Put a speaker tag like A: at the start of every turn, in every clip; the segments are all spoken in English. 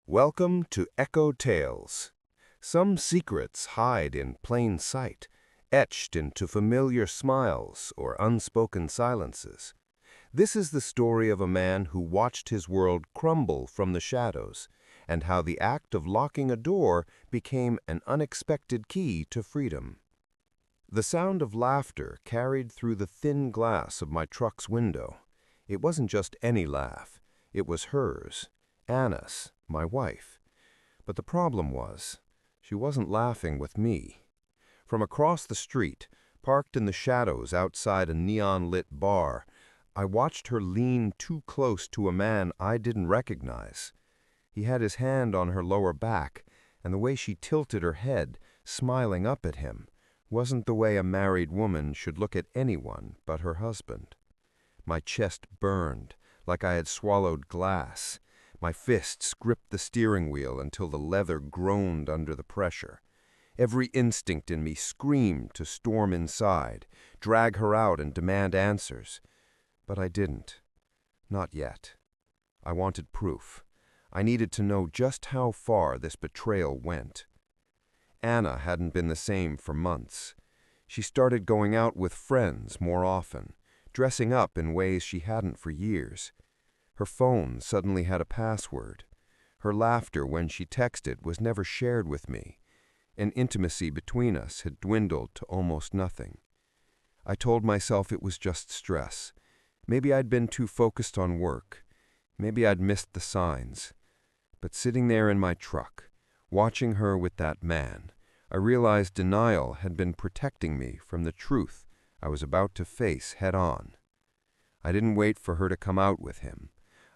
A: Welcome to Echo Tales. Some secrets hide in plain sight, etched into familiar smiles or unspoken silences. This is the story of a man who watched his world crumble from the shadows, and how the act of locking a door became an unexpected key to freedom. The sound of laughter carried through the thin glass of my truck's window. It wasn't just any laugh. It was hers, Anna's, my wife. But the problem was, she wasn't laughing with me. From across the street, parked in the shadows outside a neon-lit bar, I watched her lean too close to a man I didn't recognize. He had his hand on her lower back, and the way she tilted her head, smiling up at him, wasn't the way a married woman should look at anyone but her husband. My chest burned, like I had swallowed glass. My fists gripped the steering wheel until the leather groaned under the pressure. Every instinct in me screamed to storm inside, drag her out and demand answers. But I didn't. Not yet. I wanted proof. I needed to know just how far this betrayal went. Anna hadn't been the same for months. She started going out with friends more often, dressing up in ways she hadn't for years. Her phone suddenly had a password. Her laughter when she texted was never shared with me, and intimacy between us had dwindled to almost nothing. I told myself it was just stress. Maybe I'd been too focused on work. Maybe I'd missed the signs. But sitting there in my truck, watching her with that man, I realized denial had been protecting me from the truth I was about to face head-on. I didn't wait for her to come out with him.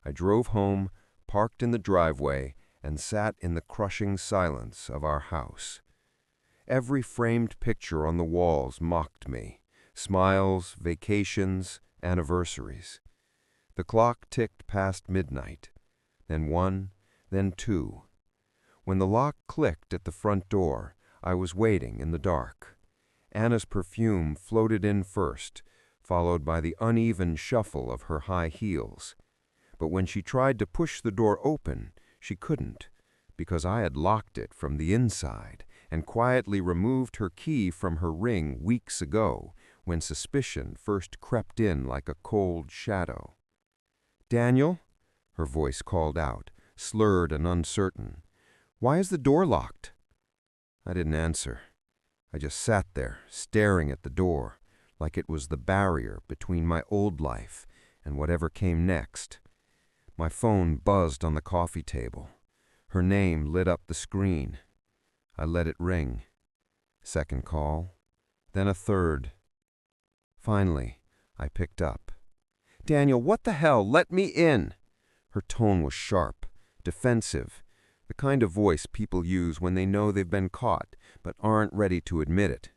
A: I drove home, parked in the driveway, and sat in the crushing silence of our house. Every framed picture on the walls mocked me. Smiles, vacations, anniversaries. The clock ticked past midnight, then 1, then 2. When the lock clicked at the front door, I was waiting in the dark. Anna's perfume floated in first, followed by the uneven shuffle of her high heels. But when she tried to push the door open, she couldn't, because I had locked it from the inside and quietly removed her key from her ring weeks ago, when suspicion first crept in like a cold shadow. "Daniel?" her voice called out, slurred and uncertain. "Why is the door locked?" I didn't answer. I just sat there, staring at the door, like it was the barrier between my old life and whatever came next. My phone buzzed on the coffee table. Her name lit up the screen. I let it ring. Second call, then a third. Finally, I picked up. "Daniel, what the hell? Let me in!" Her tone was sharp, defensive, the kind of voice people use when they know they've been caught but aren't ready to admit it.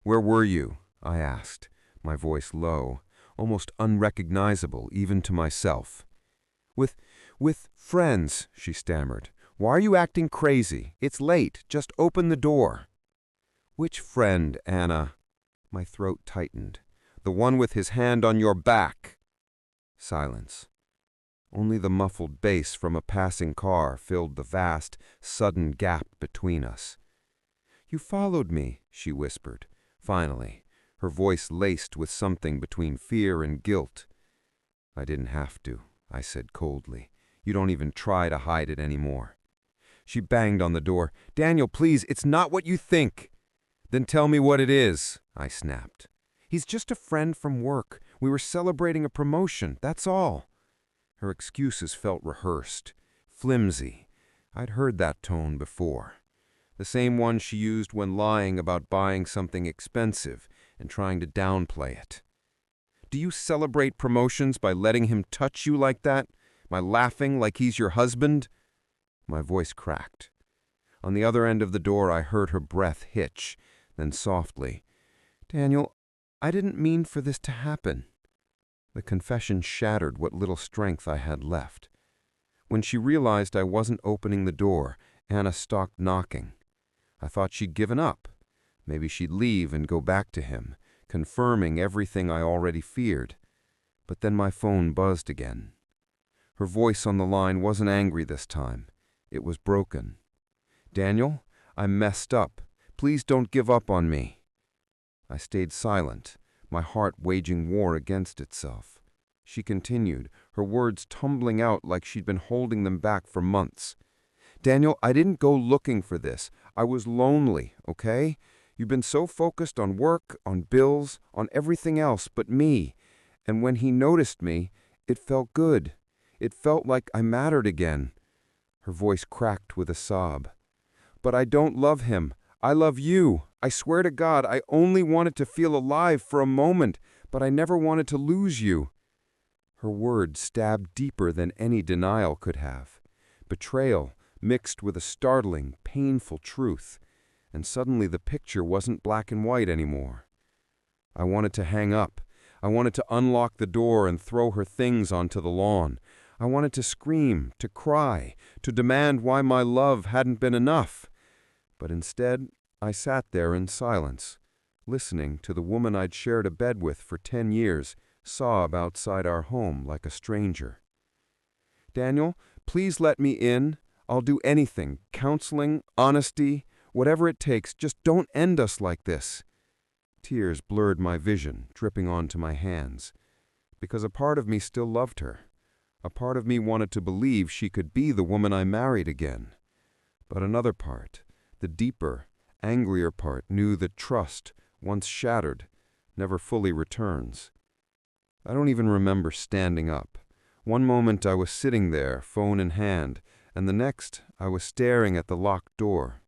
A: "Where were you?" I asked, my voice low, almost unrecognizable even to myself. With friends," she stammered. "Why are you acting crazy? It's late. Just open the door." "Which friend, Anna?" My throat tightened. "The one with his hand on your back." Silence. Only the muffled bass from a passing car filled the vast, sudden gap between us. "You followed me," she whispered, finally, her voice laced with something between fear and guilt. "I didn't have to," I said coldly. "You don't even try to hide it anymore." She banged on the door. "Daniel, please, it's not what you think." "Then tell me what it is," I snapped. "He's just a friend from work. We were celebrating a promotion, that's all." Her excuses felt rehearsed, flimsy. I'd heard that tone before. The same one she used when lying about buying something expensive and trying to downplay it. "Do you celebrate promotions by letting him touch you like that? By laughing like he's your husband?" My voice cracked. On the other end of the door I heard her breath hitch, then softly, "Daniel, I didn't mean for this to happen." The confession shattered what little strength I had left. When she realized I wasn't opening the door, Anna stopped knocking. I thought she'd given up. Maybe she'd leave and go back to him, confirming everything I already feared. But then my phone buzzed again. Her voice on the line wasn't angry this time.
B: It was broken. "Daniel, I messed up. Please don't give up on me." I stayed silent, my heart waging war against itself. She continued, her words tumbling out like she'd been holding them back for months. "Daniel, I didn't go looking for this. I was lonely, okay? You've been so focused on work, on bills, on everything else but me. And when he noticed me, it felt good. It felt like I mattered again." Her voice cracked with a sob. "But I don't love him. I love you. I swear to God, I only wanted to feel alive for a moment, but I never wanted to lose you." Her words stabbed deeper than any denial could have. Betrayal mixed with a startling, painful truth. And suddenly the picture wasn't black and white anymore. I wanted to hang up. I wanted to unlock the door and throw her things onto the lawn. I wanted to scream, to cry, to demand why my love hadn't been enough. But instead, I sat there in silence, listening to the woman I'd shared a bed with for 10 years sob outside our home like a stranger. "Daniel, please let me in. I'll do anything, counseling, honesty, whatever it takes. Just don't end us like this." Tears blurred my vision, dripping onto my hands. Because a part of me still loved her. A part of me wanted to believe she could be the woman I married again. But another part, the deeper, angrier part, knew that trust, once shattered, never fully returns. I don't even remember standing up. One moment I was sitting there, phone in hand, and the next I was staring at the locked door.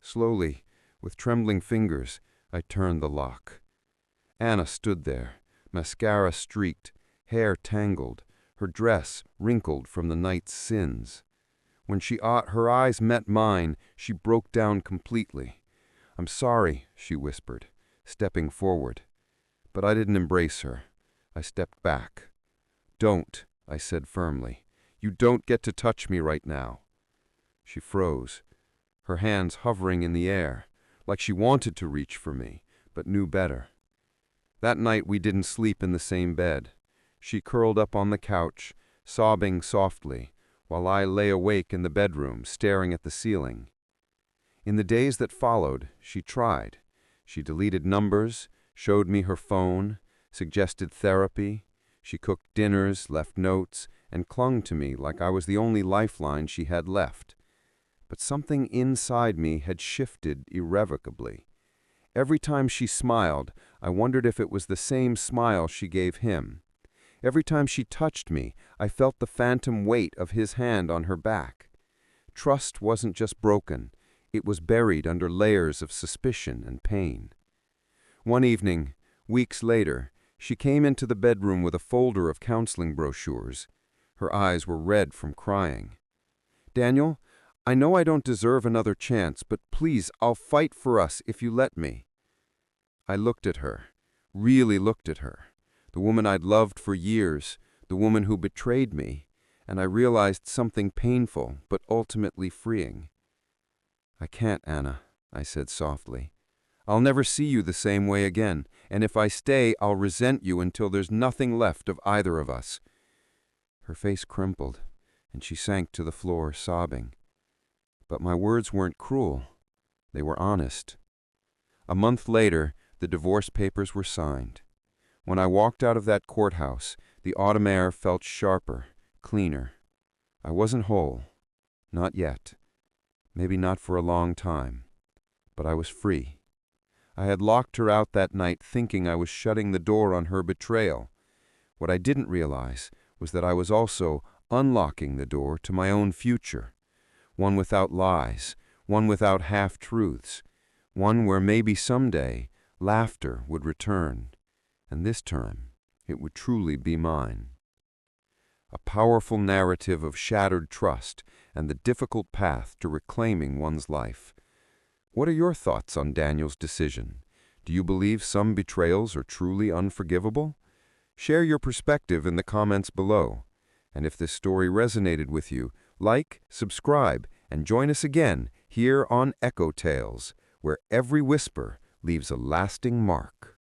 B: Slowly, with trembling fingers, I turned the lock. Anna stood there, mascara streaked, hair tangled, her dress wrinkled from the night's sins. When her eyes met mine, she broke down completely. "I'm sorry," she whispered, stepping forward. But I didn't embrace her. I stepped back. "Don't," I said firmly. "You don't get to touch me right now." She froze, her hands hovering in the air, like she wanted to reach for me, but knew better. That night we didn't sleep in the same bed. She curled up on the couch, sobbing softly, while I lay awake in the bedroom, staring at the ceiling. In the days that followed, she tried. She deleted numbers, showed me her phone, suggested therapy. She cooked dinners, left notes, and clung to me like I was the only lifeline she had left. But something inside me had shifted irrevocably. Every time she smiled, I wondered if it was the same smile she gave him. Every time she touched me, I felt the phantom weight of his hand on her back. Trust wasn't just broken, it was buried under layers of suspicion and pain. One evening, weeks later, she came into the bedroom with a folder of counseling brochures. Her eyes were red from crying. "Daniel, I know I don't deserve another chance, but please, I'll fight for us if you let me." I looked at her, really looked at her, the woman I'd loved for years, the woman who betrayed me, and I realized something painful but ultimately freeing. "I can't, Anna," I said softly. "I'll never see you the same way again, and if I stay, I'll resent you until there's nothing left of either of us." Her face crimpled, and she sank to the floor, sobbing. But my words weren't cruel. They were honest. A month later, the divorce papers were signed. When I walked out of that courthouse, the autumn air felt sharper, cleaner. I wasn't whole. Not yet. Maybe not for a long time. But I was free. I had locked her out that night thinking I was shutting the door on her betrayal. What I didn't realize was that I was also unlocking the door to my own future. One without lies, one without half-truths, one where maybe someday laughter would return, and this time it would truly be mine. A powerful narrative of shattered trust and the difficult path to reclaiming one's life. What are your thoughts on Daniel's decision? Do you believe some betrayals are truly unforgivable? Share your perspective in the comments below. And if this story resonated with you, like, subscribe, and join us again here on Echo Tales, where every whisper leaves a lasting mark.